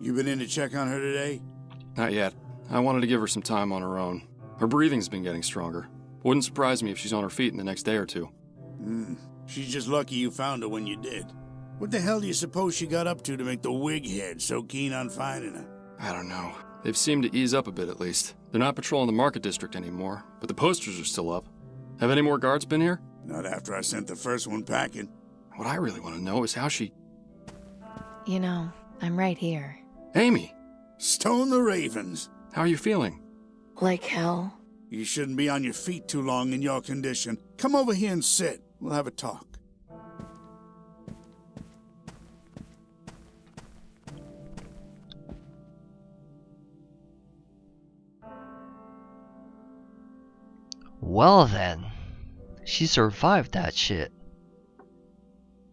You been in to check on her today? Not yet. I wanted to give her some time on her own. Her breathing's been getting stronger. Wouldn't surprise me if she's on her feet in the next day or two. She's just lucky you found her when you did. What the hell do you suppose she got up to make the wig head so keen on finding her? I don't know. They've seemed to ease up a bit at least. They're not patrolling the market district anymore, but the posters are still up. Have any more guards been here? Not after I sent the first one packing. What I really want to know is how she... You know, I'm right here. Amy! Stone the Ravens. How are you feeling? Like hell? You shouldn't be on your feet too long in your condition. Come over here and sit. We'll have a talk. Well then, she survived that shit.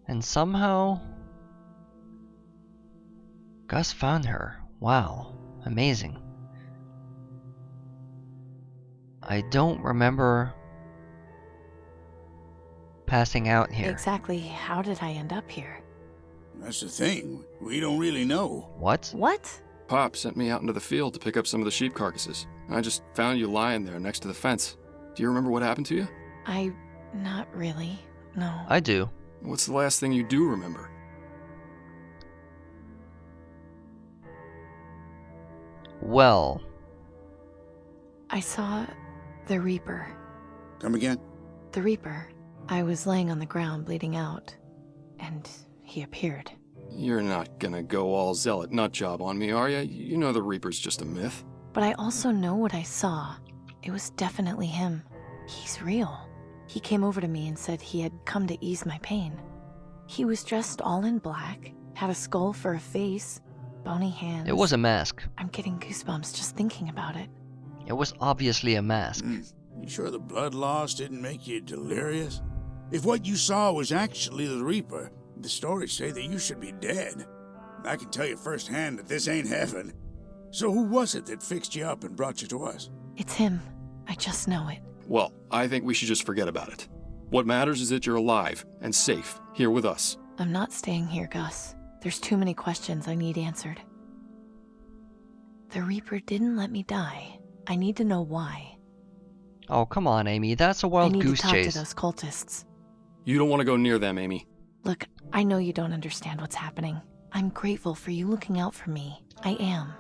And somehow, Gus found her. Wow, amazing. I don't remember passing out here. Exactly how did I end up here? That's the thing. We don't really know. What? What? Pop sent me out into the field to pick up some of the sheep carcasses. I just found you lying there next to the fence. Do you remember what happened to you? Not really, no. I do. What's the last thing you do remember? Well, I saw the Reaper. Come again? The Reaper. I was laying on the ground bleeding out, and he appeared. You're not gonna go all zealot nutjob on me, are you? You know the Reaper's just a myth. But I also know what I saw. It was definitely him. He's real. He came over to me and said he had come to ease my pain. He was dressed all in black, had a skull for a face, bony hands. it was a mask. I'm getting goosebumps just thinking about it. It was obviously a mask. You sure the blood loss didn't make you delirious? If what you saw was actually the Reaper, the stories say that you should be dead. I can tell you firsthand that this ain't heaven. So who was it that fixed you up and brought you to us? It's him. I just know it. Well, I think we should just forget about it. What matters is that you're alive and safe here with us. I'm not staying here, Gus. There's too many questions I need answered. The Reaper didn't let me die. I need to know why. Oh, come on, Amy. That's a I wild need goose to talk chase. to those cultists. You don't want to go near them, Amy. Look, I know you don't understand what's happening. I'm grateful for you looking out for me. I am.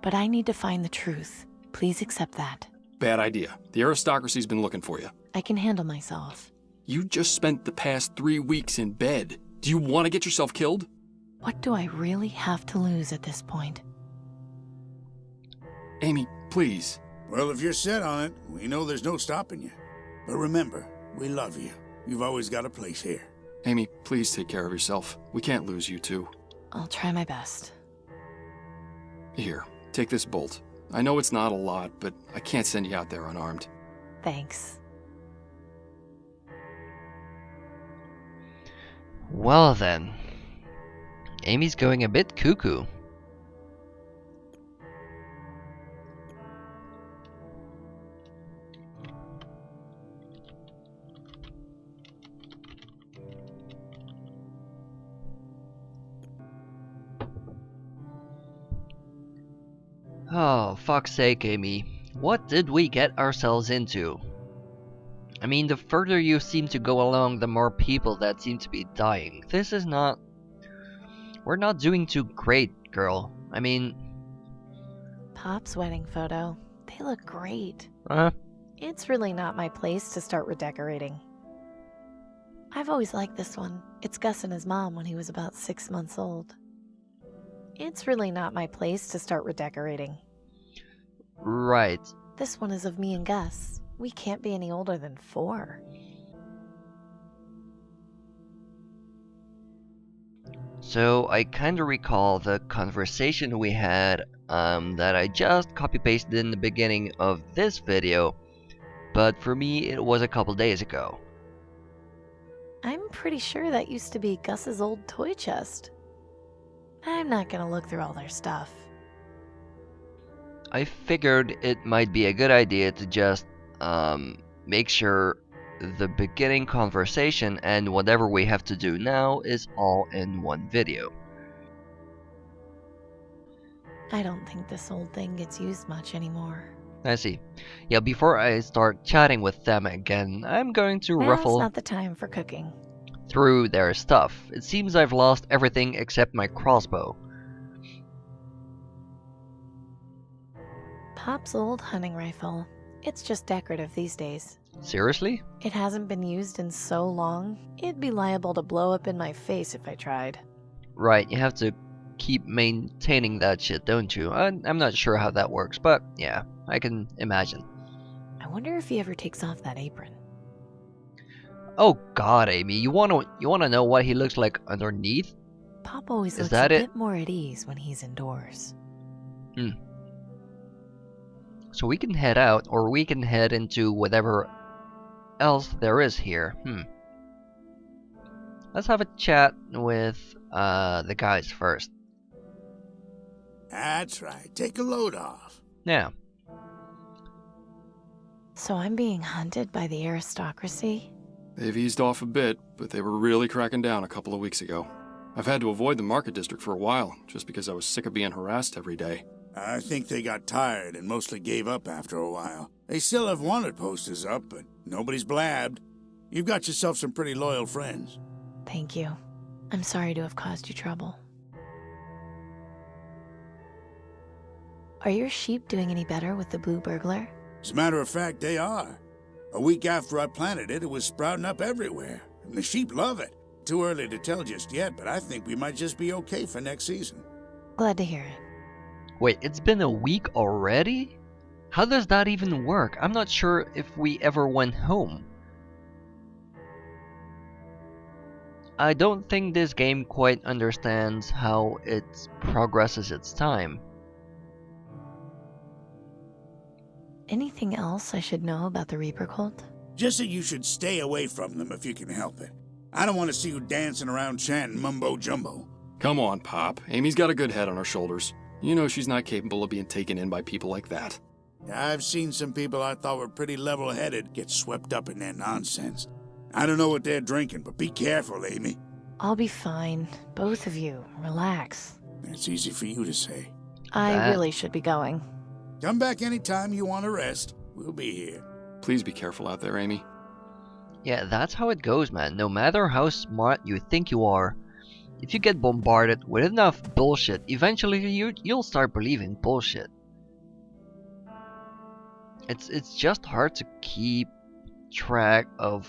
But I need to find the truth. Please accept that. Bad idea. The aristocracy's been looking for you. I can handle myself. You just spent the past 3 weeks in bed. Do you want to get yourself killed? What do I really have to lose at this point? Amy, please. Well, if you're set on it, we know there's no stopping you. But remember, we love you. You've always got a place here. Amy, please take care of yourself. We can't lose you two. I'll try my best. Here, take this bolt. I know it's not a lot, but I can't send you out there unarmed. Thanks. Well then, Amy's going a bit cuckoo. Oh, fuck's sake, Amy. What did we get ourselves into? I mean, the further you seem to go along, the more people that seem to be dying. This is not... We're not doing too great, girl. I mean... Pop's wedding photo. They look great. Uh, It's really not my place to start redecorating. I've always liked this one. It's Gus and his mom when he was about 6 months old. It's really not my place to start redecorating. right. This one is of me and Gus. We can't be any older than 4. So I kinda recall the conversation we had that I just copy-pasted in the beginning of this video, but for me it was a couple days ago. I'm pretty sure that used to be Gus's old toy chest. I'm not gonna look through all their stuff. I figured it might be a good idea to just make sure the beginning conversation and whatever we have to do now is all in one video. I don't think this old thing gets used much anymore. I see. Yeah, before I start chatting with them again, I'm going to Now's ruffle not the time for cooking. through their stuff. It seems I've lost everything except my crossbow. Pop's old hunting rifle. It's just decorative these days. Seriously? It hasn't been used in so long, it'd be liable to blow up in my face if I tried. Right, you have to keep maintaining that shit, don't you? I'm not sure how that works, but yeah, I can imagine. I wonder if he ever takes off that apron. Oh god, Amy, you wanna know what he looks like underneath? Pop always Is looks that a it? bit more at ease when he's indoors. So we can head out, or we can head into whatever else there is here. Let's have a chat with the guys first. That's right. Take a load off. Yeah. So I'm being hunted by the aristocracy? They've eased off a bit, but they were really cracking down a couple of weeks ago. I've had to avoid the market district for a while, just because I was sick of being harassed every day. I think they got tired and mostly gave up after a while. They still have wanted posters up, but nobody's blabbed. You've got yourself some pretty loyal friends. Thank you. I'm sorry to have caused you trouble. Are your sheep doing any better with the blue burglar? As a matter of fact, they are. A week after I planted it, it was sprouting up everywhere. And the sheep love it. Too early to tell just yet, but I think we might just be okay for next season. Glad to hear it. Wait, it's been a week already? How does that even work? I'm not sure if we ever went home. I don't think this game quite understands how it progresses its time. Anything else I should know about the Reaper cult? Just that you should stay away from them if you can help it. I don't want to see you dancing around chanting mumbo-jumbo. Come on, Pop. Amy's got a good head on her shoulders. You know she's not capable of being taken in by people like that. I've seen some people I thought were pretty level-headed get swept up in their nonsense. I don't know what they're drinking, but be careful, Amy. I'll be fine. Both of you. Relax. It's easy for you to say. I really should be going. Come back anytime you want to rest. We'll be here. Please be careful out there, Amy. Yeah, that's how it goes, man. No matter how smart you think you are, if you get bombarded with enough bullshit, eventually you'll start believing bullshit. It's just hard to keep track of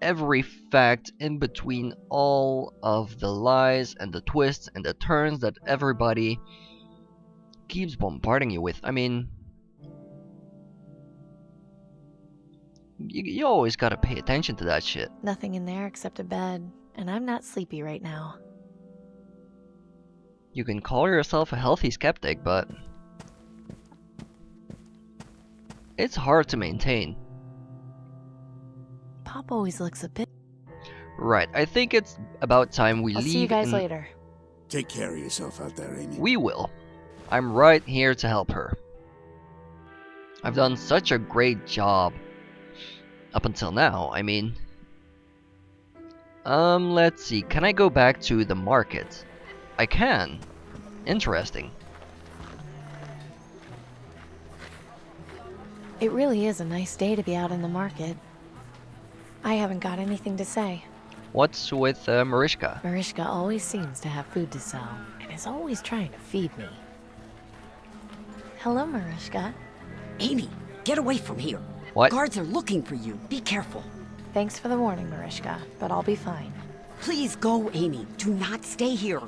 every fact in between all of the lies and the twists and the turns that everybody keeps bombarding you with. I mean, you always gotta pay attention to that shit. Nothing in there except a bed, and I'm not sleepy right now. You can call yourself a healthy skeptic, but it's hard to maintain. Pop always looks a bit... Right, I think it's about time we I'll leave. see you guys and later. Take care of yourself out there, Amy. We will. I'm right here to help her. I've done such a great job up until now. I mean, let's see. Can I go back to the market? I can. Interesting. It really is a nice day to be out in the market. I haven't got anything to say. What's with Mariska? Mariska always seems to have food to sell, and is always trying to feed me. Hello, Mariska. Amy, get away from here. What? Guards are looking for you. Be careful. Thanks for the warning, Mariska, but I'll be fine. Please go, Amy. Do not stay here.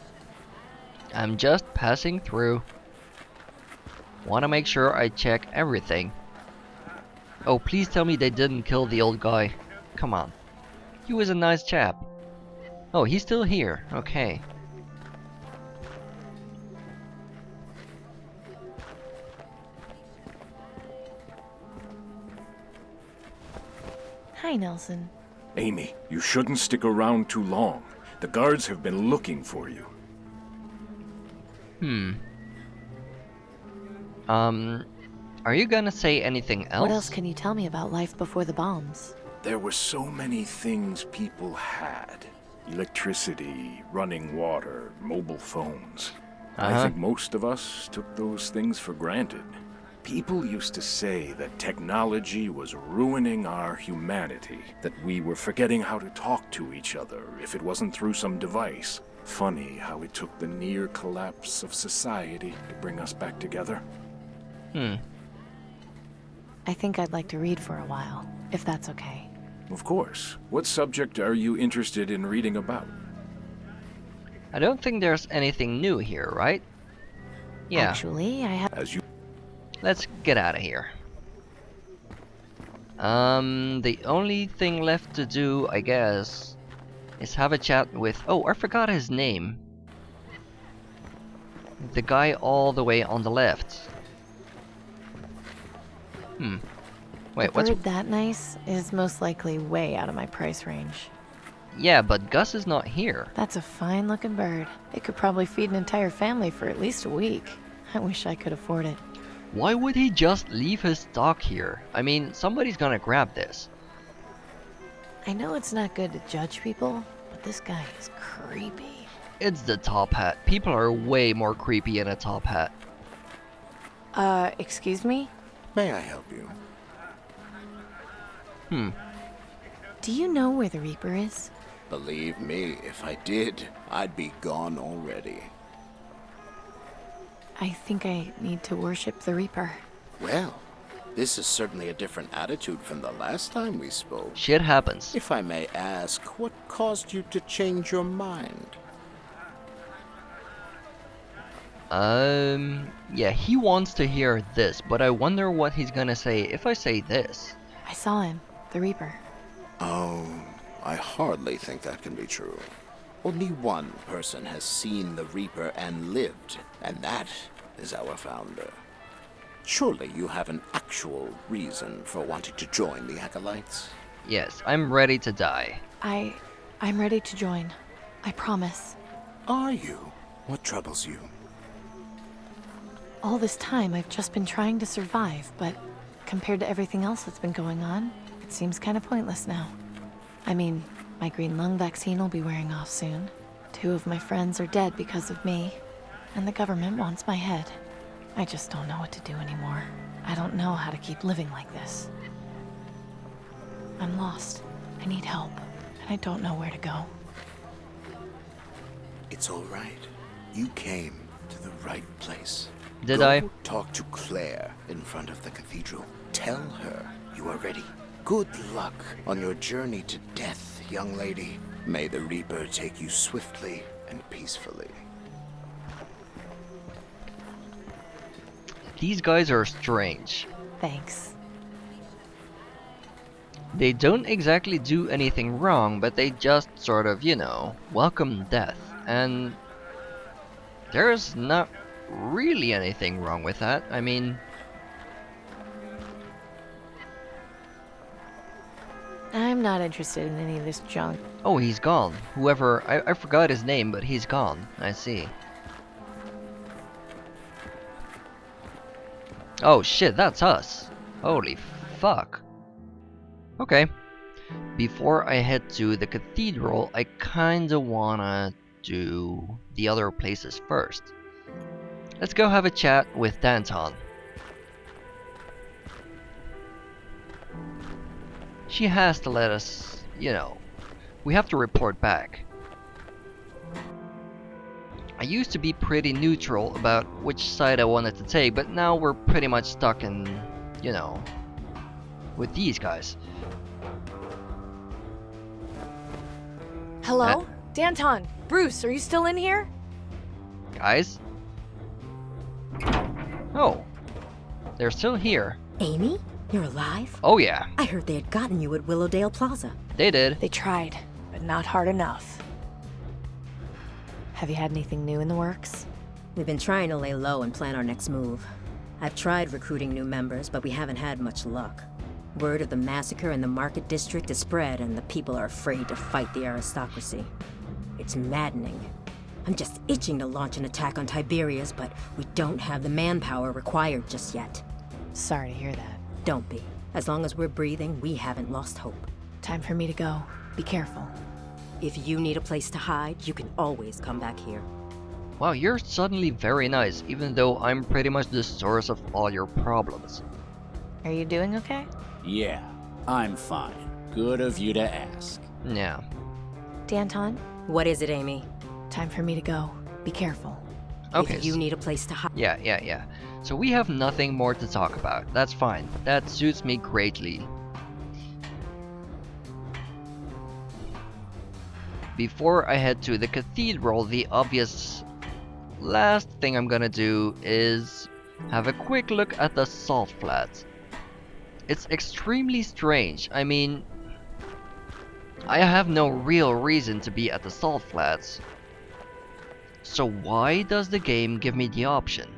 I'm just passing through. Wanna make sure I check everything. Oh, please tell me they didn't kill the old guy. Come on. He was a nice chap. Oh, he's still here. Okay. Hi, Nelson. Amy, you shouldn't stick around too long. The guards have been looking for you. Are you gonna say anything else? What else can you tell me about life before the bombs? There were so many things people had. Electricity, running water, mobile phones. I think most of us took those things for granted. People used to say that technology was ruining our humanity, that we were forgetting how to talk to each other if it wasn't through some device. Funny how it took the near collapse of society to bring us back together. I think I'd like to read for a while, if that's okay. Of course. What subject are you interested in reading about? I don't think there's anything new here, right? Yeah. Actually, I have... As you... Let's get out of here. The only thing left to do, I guess, is have a chat with... Oh, I forgot his name. The guy all the way on the left. Wait, a what's... bird that nice is most likely way out of my price range. Yeah, but Gus is not here. That's a fine-looking bird. It could probably feed an entire family for at least a week. I wish I could afford it. Why would he just leave his stock here? I mean, somebody's gonna grab this. I know it's not good to judge people, but this guy is creepy. It's the top hat. People are way more creepy in a top hat. Excuse me? May I help you? Do you know where the Reaper is? Believe me, if I did, I'd be gone already. I think I need to worship the Reaper. Well, this is certainly a different attitude from the last time we spoke. Shit happens. If I may ask, what caused you to change your mind? Yeah, he wants to hear this, but I wonder what he's gonna say if I say this. I saw him, the Reaper. Oh, I hardly think that can be true. Only one person has seen the Reaper and lived, and that is our founder. Surely you have an actual reason for wanting to join the Acolytes? Yes, I'm ready to die. I'm ready to join. I promise. Are you? What troubles you? All this time, I've just been trying to survive, but compared to everything else that's been going on, it seems kind of pointless now. I mean, my green lung vaccine will be wearing off soon. 2 of my friends are dead because of me, and the government wants my head. I just don't know what to do anymore. I don't know how to keep living like this. I'm lost. I need help, and I don't know where to go. It's all right. You came to the right place. Did Go I? talk to Claire in front of the cathedral. Tell her you are ready. Good luck on your journey to death, young lady. May the Reaper take you swiftly and peacefully. These guys are strange. Thanks. They don't exactly do anything wrong, but they just sort of, you know, welcome death. And there's not really anything wrong with that. I mean... I'm not interested in any of this junk. Oh, he's gone. Whoever... I forgot his name, but he's gone. I see. Oh shit, that's us. Holy fuck. Okay. Before I head to the cathedral, I kinda wanna do the other places first. Let's go have a chat with Danton. She has to let us, you know, we have to report back. I used to be pretty neutral about which side I wanted to take, but now we're pretty much stuck in, you know, with these guys. Hello? Danton! Bruce, are you still in here? Guys? Oh. They're still here. Amy? You're alive? Oh yeah, I heard they had gotten you at Willowdale Plaza. they did. They tried, but not hard enough. Have you had anything new in the works? We've been trying to lay low and plan our next move. I've tried recruiting new members, but we haven't had much luck. Word of the massacre in the Market District has spread, and the people are afraid to fight the aristocracy. It's maddening. I'm just itching to launch an attack on Tiberias, but we don't have the manpower required just yet. Sorry to hear that. Don't be. As long as we're breathing, we haven't lost hope. Time for me to go. Be careful. If you need a place to hide, you can always come back here. Wow, you're suddenly very nice, even though I'm pretty much the source of all your problems. Are you doing okay? Yeah, I'm fine. Good of you to ask. Yeah. Danton, What is it, Amy? time for me to go. Be careful. Okay. If you need a place to hide. Yeah. So we have nothing more to talk about. That's fine. That suits me greatly. Before I head to the cathedral, the obvious last thing I'm gonna do is have a quick look at the salt flats. It's extremely strange. I mean, I have no real reason to be at the salt flats. So why does the game give me the option?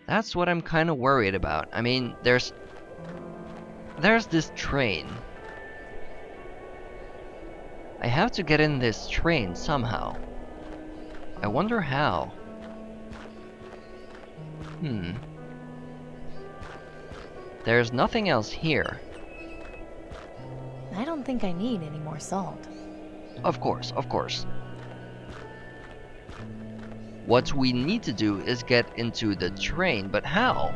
That's what I'm kind of worried about. I mean, there's this train. I have to get in this train somehow. I wonder how. There's nothing else here. I don't think I need any more salt. Of course. What we need to do is get into the train, but how?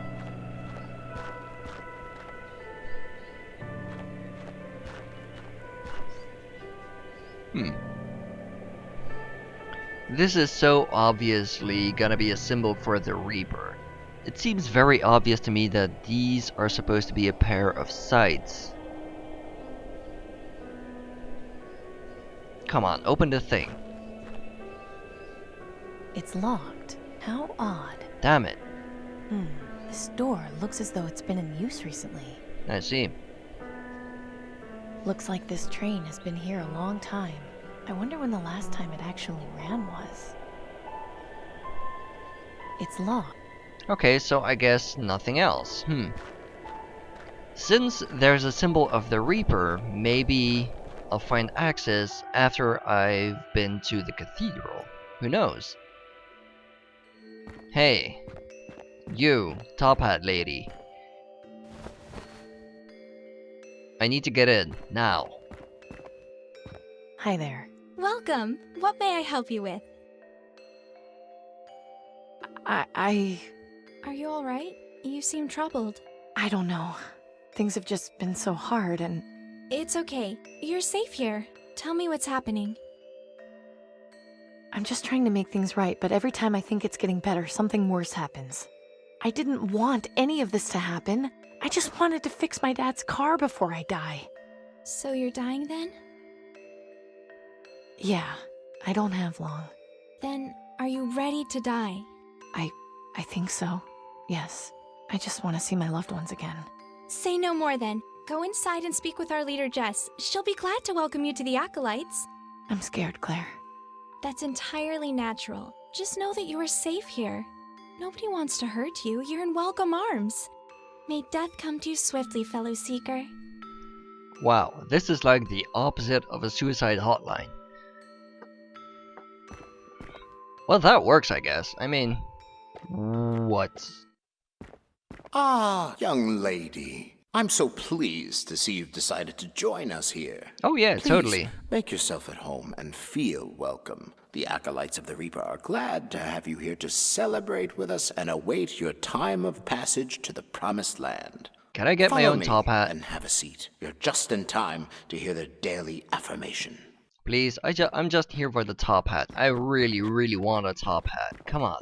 This is so obviously gonna be a symbol for the Reaper. It seems very obvious to me that these are supposed to be a pair of sights. Come on, open the thing. It's locked. How odd. Damn it. This door looks as though it's been in use recently. I see. Looks like this train has been here a long time. I wonder when the last time it actually ran was. It's locked. Okay, so I guess nothing else. Since there's a symbol of the Reaper, maybe I'll find access after I've been to the cathedral. Who knows? Hey, you, top hat lady. I need to get in, now. Hi there. Welcome. What may I help you with? I Are you alright? You seem troubled. don't know. Things have just been so hard and It's okay. You're safe here. Tell me what's happening. I'm just trying to make things right, but every time I think it's getting better, something worse happens. I didn't want any of this to happen. I just wanted to fix my dad's car before I die. So you're dying then? Yeah, I don't have long. Then, are you ready to die? I think so. Yes. I just want to see my loved ones again. Say no more then. Go inside and speak with our leader Jess. She'll be glad to welcome you to the Acolytes. I'm scared, Claire. That's entirely natural. Just know that you are safe here. Nobody wants to hurt you. You're in welcome arms. May death come to you swiftly, fellow seeker. Wow, this is like the opposite of a suicide hotline. Well, that works, I guess. I mean, what? Ah, young lady. I'm so pleased to see you've decided to join us here. Oh yeah, Please, totally. make yourself at home and feel welcome. The Acolytes of the Reaper are glad to have you here to celebrate with us and await your time of passage to the Promised Land. Can I get my Follow own me top hat? and have a seat. You're just in time to hear the daily affirmation. Please, I'm just here for the top hat. I really want a top hat. Come on.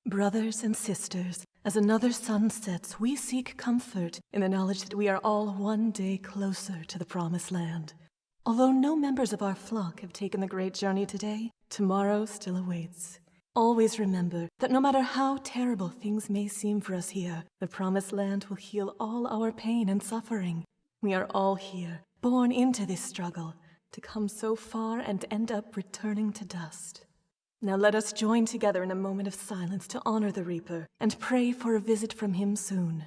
Brothers and sisters, as another sun sets, we seek comfort in the knowledge that we are all one day closer to the Promised Land. Although no members of our flock have taken the great journey today, tomorrow still awaits. Always remember that no matter how terrible things may seem for us here, the Promised Land will heal all our pain and suffering. We are all here, born into this struggle, to come so far and end up returning to dust. Now let us join together in a moment of silence to honor the Reaper and pray for a visit from him soon.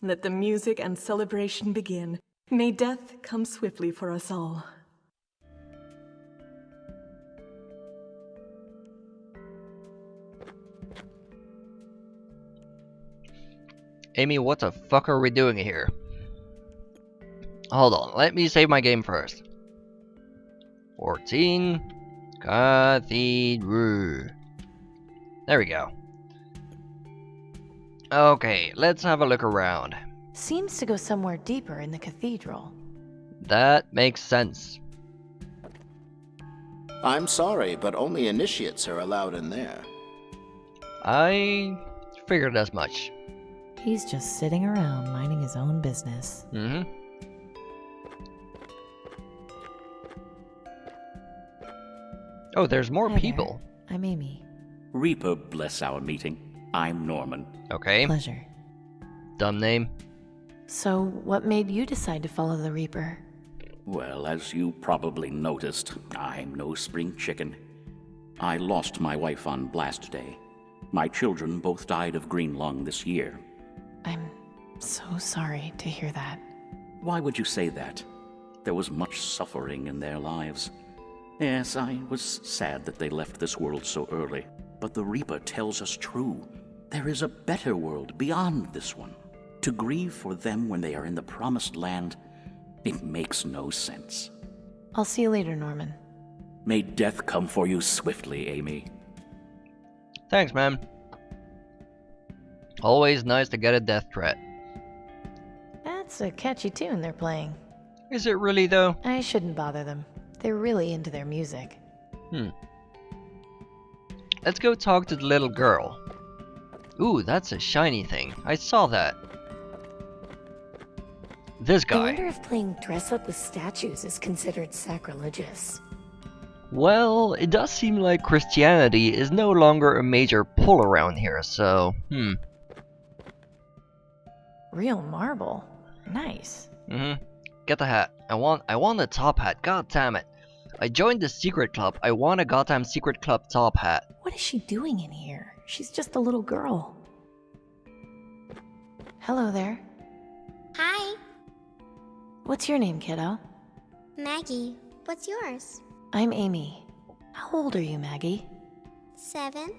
Let the music and celebration begin. May death come swiftly for us all. Amy, what the fuck are we doing here? Hold on, let me save my game first. 14 Cathedral. There we go. Okay, let's have a look around. Seems to go somewhere deeper in the cathedral. That makes sense. I'm sorry, but only initiates are allowed in there. I figured as much. He's just sitting around minding his own business. Mm-hmm. Oh, there's more Hi people. there. I'm Amy. Reaper bless our meeting. I'm Norman. Okay. Pleasure. Dumb name. So, what made you decide to follow the Reaper? Well, as you probably noticed, I'm no spring chicken. I lost my wife on Blast Day. My children both died of green lung this year. I'm so sorry to hear that. Why would you say that? There was much suffering in their lives. Yes, I was sad that they left this world so early. But the Reaper tells us true. There is a better world beyond this one. To grieve for them when they are in the promised land, it makes no sense. I'll see you later, Norman. May death come for you swiftly, Amy. Thanks, man. Always nice to get a death threat. That's a catchy tune they're playing. Is it really, though? I shouldn't bother them. They're really into their music. Let's go talk to the little girl. Ooh, that's a shiny thing. I saw that. This I guy. wonder if playing dress-up with statues is considered sacrilegious. Well, it does seem like Christianity is no longer a major pull around here, so, Real marble. Nice. Get the hat. I want a top hat. God damn it. I joined the secret club. I want a goddamn secret club top hat. What is she doing in here? She's just a little girl. Hello there. Hi, What's your name, kiddo? Maggie. What's yours? I'm Amy. How old are you, Maggie? 7.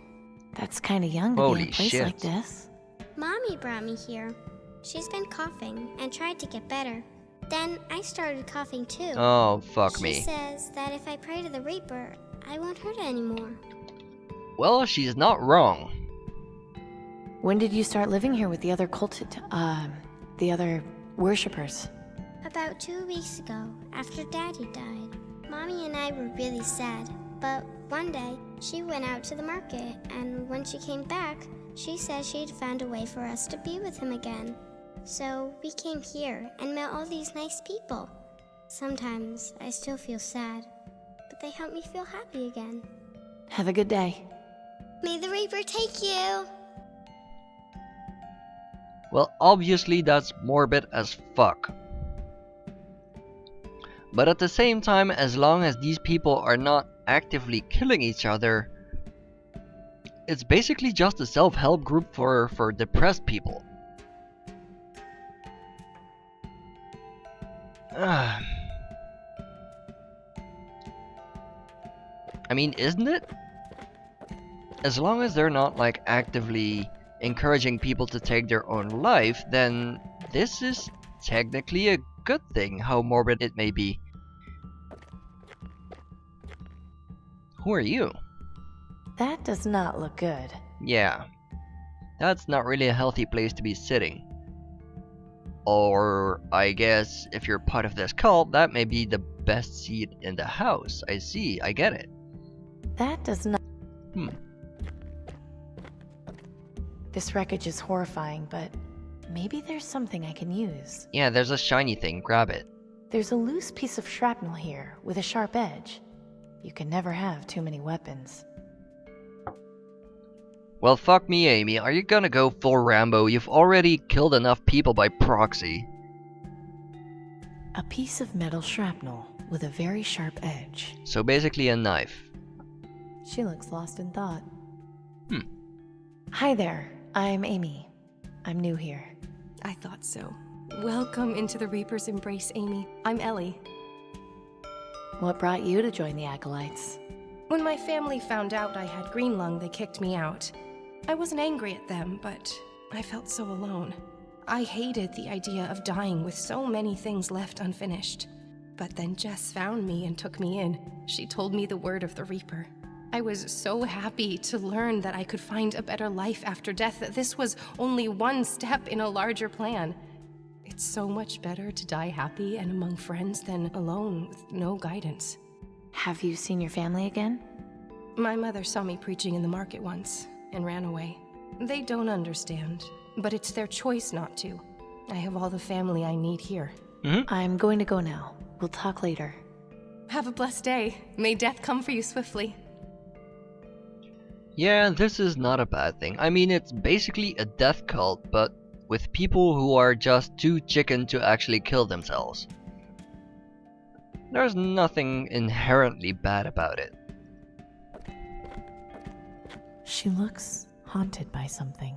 That's kinda young to be Holy in a place shit. like this. Mommy brought me here. She's been coughing and tried to get better. Then I started coughing too. Oh, fuck She me. says that if I pray to the Reaper, I won't hurt anymore. Well, she's not wrong. When did you start living here with the other the other worshippers? About 2 weeks ago, after Daddy died, Mommy and I were really sad. But one day, she went out to the market, and when she came back, she said she'd found a way for us to be with him again. So we came here and met all these nice people. Sometimes I still feel sad, but they help me feel happy again. Have a good day. May the Reaper take you! Well, obviously that's morbid as fuck. But at the same time, as long as these people are not actively killing each other, it's basically just a self-help group for depressed people. I mean, isn't it? As long as they're not like actively encouraging people to take their own life, then this is technically a good thing, how morbid it may be. Who are you? That does not look good. Yeah, that's not really a healthy place to be sitting. Or, I guess, if you're part of this cult, that may be the best seat in the house. I see, I get it. That does not... This wreckage is horrifying, but maybe there's something I can use. Yeah, there's a shiny thing, grab it. There's a loose piece of shrapnel here, with a sharp edge. You can never have too many weapons. Well, fuck me, Amy. Are you gonna go full Rambo? You've already killed enough people by proxy. A piece of metal shrapnel with a very sharp edge. So basically a knife. She looks lost in thought. Hi there. I'm Amy. I'm new here. I thought so. Welcome into the Reaper's embrace, Amy. I'm Ellie. What brought you to join the Acolytes? When my family found out I had green lung, they kicked me out. I wasn't angry at them, but I felt so alone. I hated the idea of dying with so many things left unfinished. But then Jess found me and took me in. She told me the word of the Reaper. I was so happy to learn that I could find a better life after death, that this was only one step in a larger plan. It's so much better to die happy and among friends than alone with no guidance. Have you seen your family again? My mother saw me preaching in the market once and ran away. They don't understand, but it's their choice not to. I have all the family I need here. I'm going to go now. We'll talk later. Have a blessed day. May death come for you swiftly. Yeah, this is not a bad thing. I mean, it's basically a death cult, but with people who are just too chicken to actually kill themselves. There's nothing inherently bad about it. She looks haunted by something.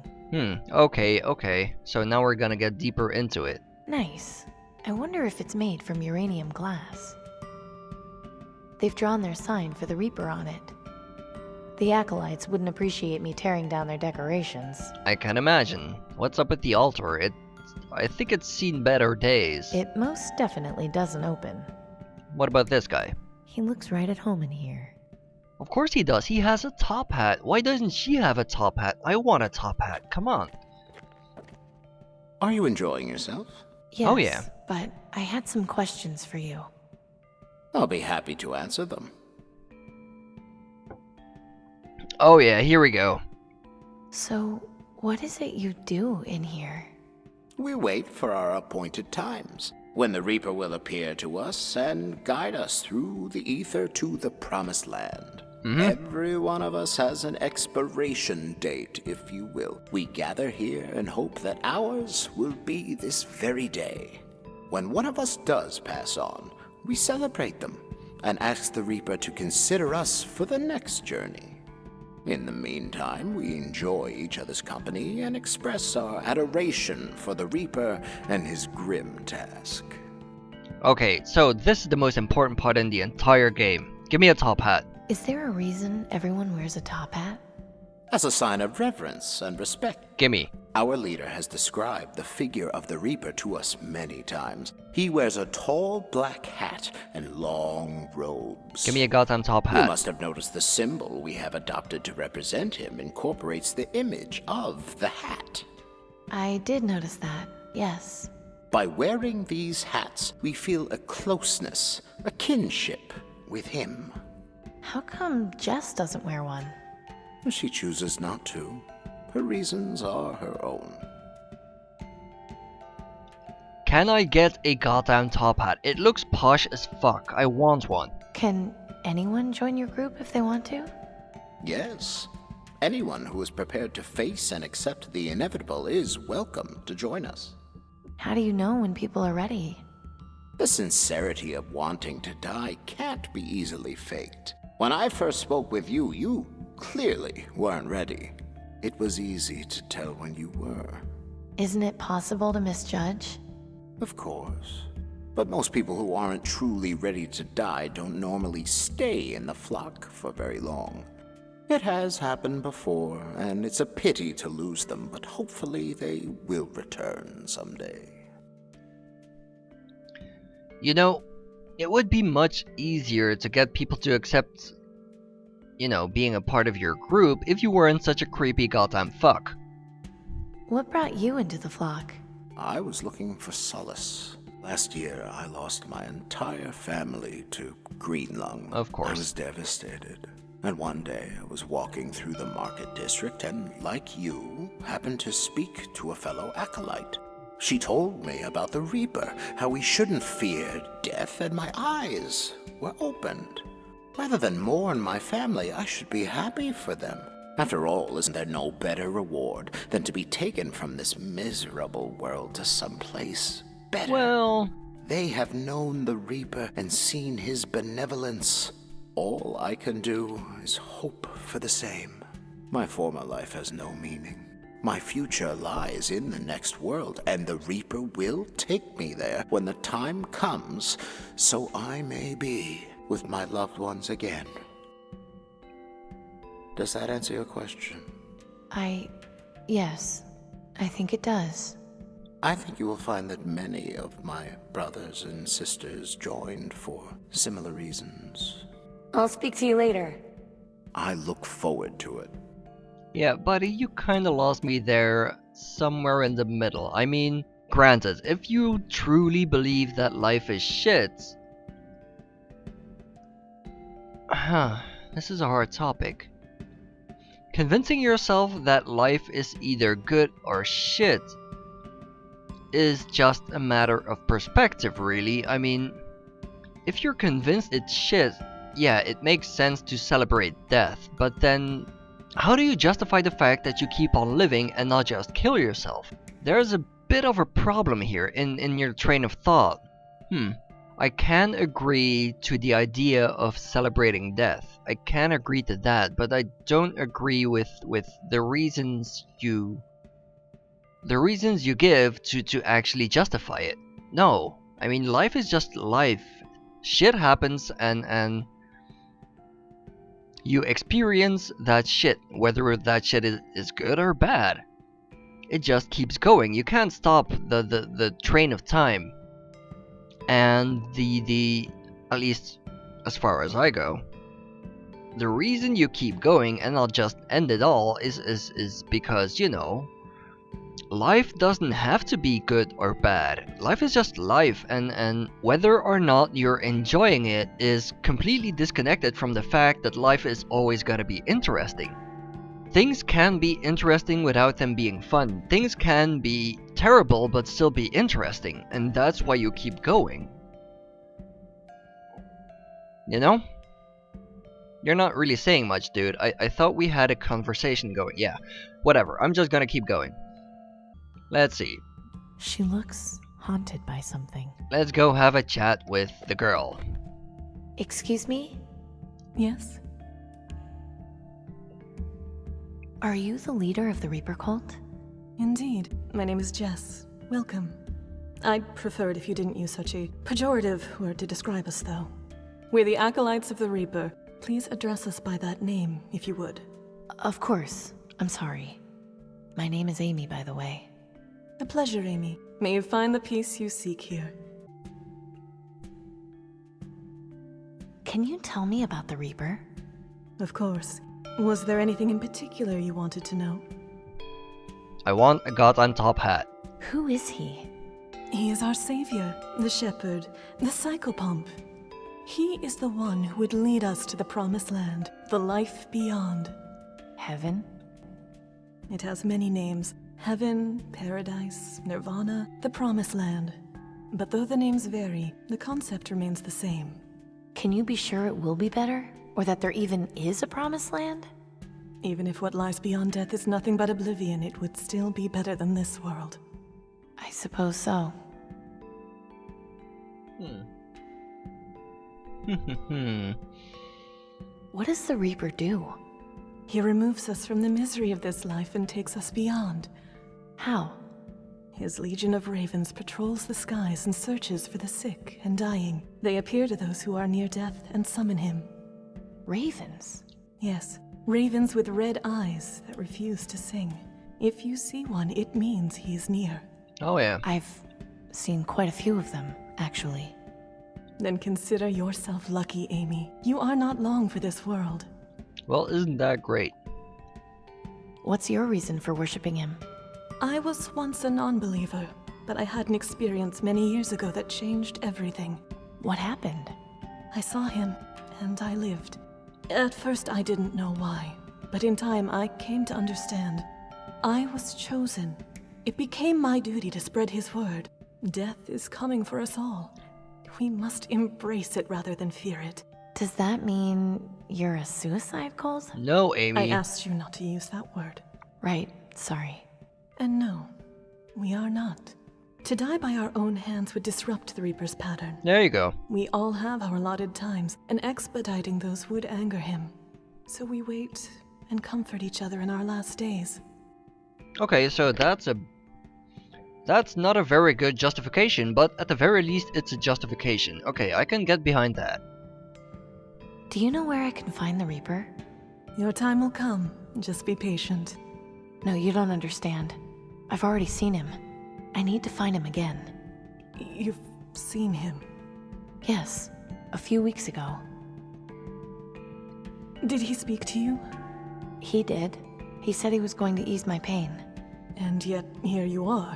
Okay. So now we're gonna get deeper into it. Nice. I wonder if it's made from uranium glass. They've drawn their sign for the Reaper on it. The Acolytes wouldn't appreciate me tearing down their decorations. I can imagine. What's up with the altar? I think it's seen better days. It most definitely doesn't open. What about this guy? He looks right at home in here. Of course he does. He has a top hat. Why doesn't she have a top hat? I want a top hat. Come on. Are you enjoying yourself? Yes, oh yeah. But I had some questions for you. I'll be happy to answer them. Oh yeah, here we go. So, what is it you do in here? We wait for our appointed times, when the Reaper will appear to us and guide us through the ether to the Promised Land. Every one of us has an expiration date, if you will. We gather here and hope that ours will be this very day. When one of us does pass on, we celebrate them and ask the Reaper to consider us for the next journey. In the meantime, we enjoy each other's company and express our adoration for the Reaper and his grim task. Okay, so this is the most important part in the entire game. Give me a top hat. Is there a reason everyone wears a top hat? As a sign of reverence and respect. Gimme. Our leader has described the figure of the Reaper to us many times. He wears a tall black hat and long robes. Give me a goddamn top hat. You must have noticed the symbol we have adopted to represent him incorporates the image of the hat. I did notice that, yes. By wearing these hats, we feel a closeness, a kinship with him. How come Jess doesn't wear one? She chooses not to. Her reasons are her own. Can I get a goddamn top hat? It looks posh as fuck. I want one. Can anyone join your group if they want to? Yes. Anyone who is prepared to face and accept the inevitable is welcome to join us. How do you know when people are ready? The sincerity of wanting to die can't be easily faked. When I first spoke with you, you clearly weren't ready. It was easy to tell when you were. Isn't it possible to misjudge? Of course. But most people who aren't truly ready to die don't normally stay in the flock for very long. It has happened before, and it's a pity to lose them, but hopefully they will return someday. You know, it would be much easier to get people to accept, being a part of your group if you weren't such a creepy goddamn fuck. What brought you into the flock? I was looking for solace. Last year, I lost my entire family to green lung. Of course. I was devastated. And one day, I was walking through the market district and, like you, happened to speak to a fellow acolyte. She told me about the Reaper, how we shouldn't fear death, and my eyes were opened. Rather than mourn my family, I should be happy for them. After all, isn't there no better reward than to be taken from this miserable world to someplace better? Well, they have known the Reaper and seen his benevolence. All I can do is hope for the same. My former life has no meaning. My future lies in the next world, and the Reaper will take me there when the time comes, so I may be with my loved ones again. Does that answer your question? Yes, I think it does. I think you will find that many of my brothers and sisters joined for similar reasons. I'll speak to you later. I look forward to it. Yeah, buddy, you kinda lost me there somewhere in the middle. I mean, granted, if you truly believe that life is shit... this is a hard topic. Convincing yourself that life is either good or shit is just a matter of perspective, really. I mean, if you're convinced it's shit, yeah, it makes sense to celebrate death, but then how do you justify the fact that you keep on living and not just kill yourself? There's a bit of a problem here in your train of thought. I can agree to the idea of celebrating death. I can agree to that, but I don't agree with the reasons you give to actually justify it. No, I mean, life is just life. Shit happens and you experience that shit, whether that shit is good or bad. It just keeps going. You can't stop the train of time. And the at least as far as I go, the reason you keep going and not just end it all is because, you know, life doesn't have to be good or bad. Life is just life, and whether or not you're enjoying it is completely disconnected from the fact that life is always gonna be interesting. Things can be interesting without them being fun. Things can be terrible but still be interesting, and that's why you keep going. You know? You're not really saying much, dude. I thought we had a conversation going. Yeah, whatever. I'm just gonna keep going. Let's see. She looks haunted by something. Let's go have a chat with the girl. Excuse me? Yes? Are you the leader of the Reaper cult? Indeed. My name is Jess. Welcome. I'd prefer it if you didn't use such a pejorative word to describe us, though. We're the Acolytes of the Reaper. Please address us by that name, if you would. Of course. I'm sorry. My name is Amy, by the way. A pleasure, Amy. May you find the peace you seek here. Can you tell me about the Reaper? Of course. Was there anything in particular you wanted to know? I want a goddamn top hat. Who is he? He is our savior, the shepherd, the psychopomp. He is the one who would lead us to the promised land, the life beyond. Heaven? It has many names. Heaven, paradise, nirvana, the promised land. But though the names vary, the concept remains the same. Can you be sure it will be better? Or that there even is a promised land? Even if what lies beyond death is nothing but oblivion, it would still be better than this world. I suppose so. What does the Reaper do? He removes us from the misery of this life and takes us beyond. How? His legion of ravens patrols the skies and searches for the sick and dying. They appear to those who are near death and summon him. Ravens? Yes, ravens with red eyes that refuse to sing. If you see one, it means he is near. Oh yeah. I've seen quite a few of them, actually. Then consider yourself lucky, Amy. You are not long for this world. Well, isn't that great? What's your reason for worshipping him? I was once a non-believer, but I had an experience many years ago that changed everything. What happened? I saw him, and I lived. At first I didn't know why, but in time I came to understand. I was chosen. It became my duty to spread his word. Death is coming for us all. We must embrace it rather than fear it. Does that mean you're a suicide cult? No, Amy. I asked you not to use that word. Right, sorry. And no, we are not. To die by our own hands would disrupt the Reaper's pattern. There you go. We all have our allotted times, and expediting those would anger him. So we wait and comfort each other in our last days. Okay, so that's not a very good justification, but at the very least it's a justification. Okay, I can get behind that. Do you know where I can find the Reaper? Your time will come. Just be patient. No, you don't understand. I've already seen him. I need to find him again. You've seen him? Yes, a few weeks ago. Did he speak to you? He did. He said he was going to ease my pain. And yet, here you are.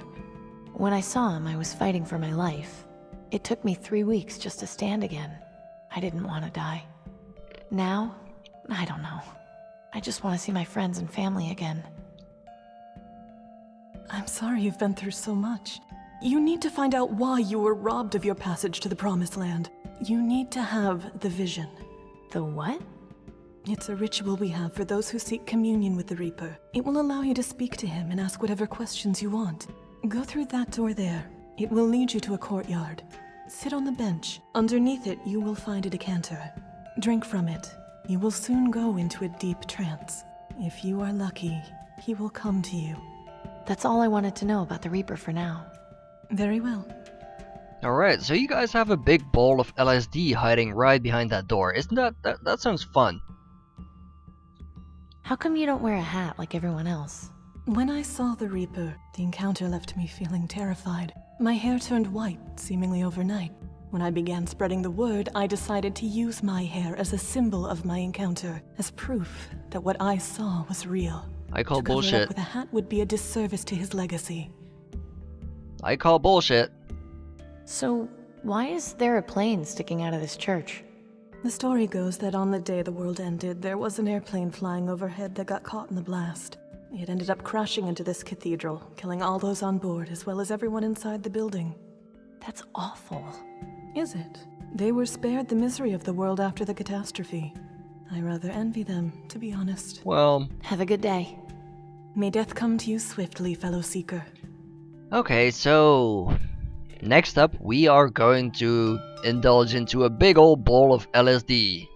When I saw him, I was fighting for my life. It took me 3 weeks just to stand again. I didn't want to die. Now, I don't know. I just want to see my friends and family again. I'm sorry you've been through so much. You need to find out why you were robbed of your passage to the Promised Land. You need to have the vision. The what? It's a ritual we have for those who seek communion with the Reaper. It will allow you to speak to him and ask whatever questions you want. Go through that door there. It will lead you to a courtyard. Sit on the bench. Underneath it, you will find a decanter. Drink from it. You will soon go into a deep trance. If you are lucky, he will come to you. That's all I wanted to know about the Reaper for now. Very well. Alright, so you guys have a big ball of LSD hiding right behind that door. Isn't that sounds fun. How come you don't wear a hat like everyone else? When I saw the Reaper, the encounter left me feeling terrified. My hair turned white, seemingly overnight. When I began spreading the word, I decided to use my hair as a symbol of my encounter, as proof that what I saw was real. I call to cover it bullshit. up with a hat would be a disservice to his legacy. I call bullshit. So, why is there a plane sticking out of this church? The story goes that on the day the world ended, there was an airplane flying overhead that got caught in the blast. It ended up crashing into this cathedral, killing all those on board as well as everyone inside the building. That's awful. Is it? They were spared the misery of the world after the catastrophe. I rather envy them, to be honest. Well, have a good day. May death come to you swiftly, fellow seeker. Okay, so next up we are going to indulge into a big old bowl of LSD.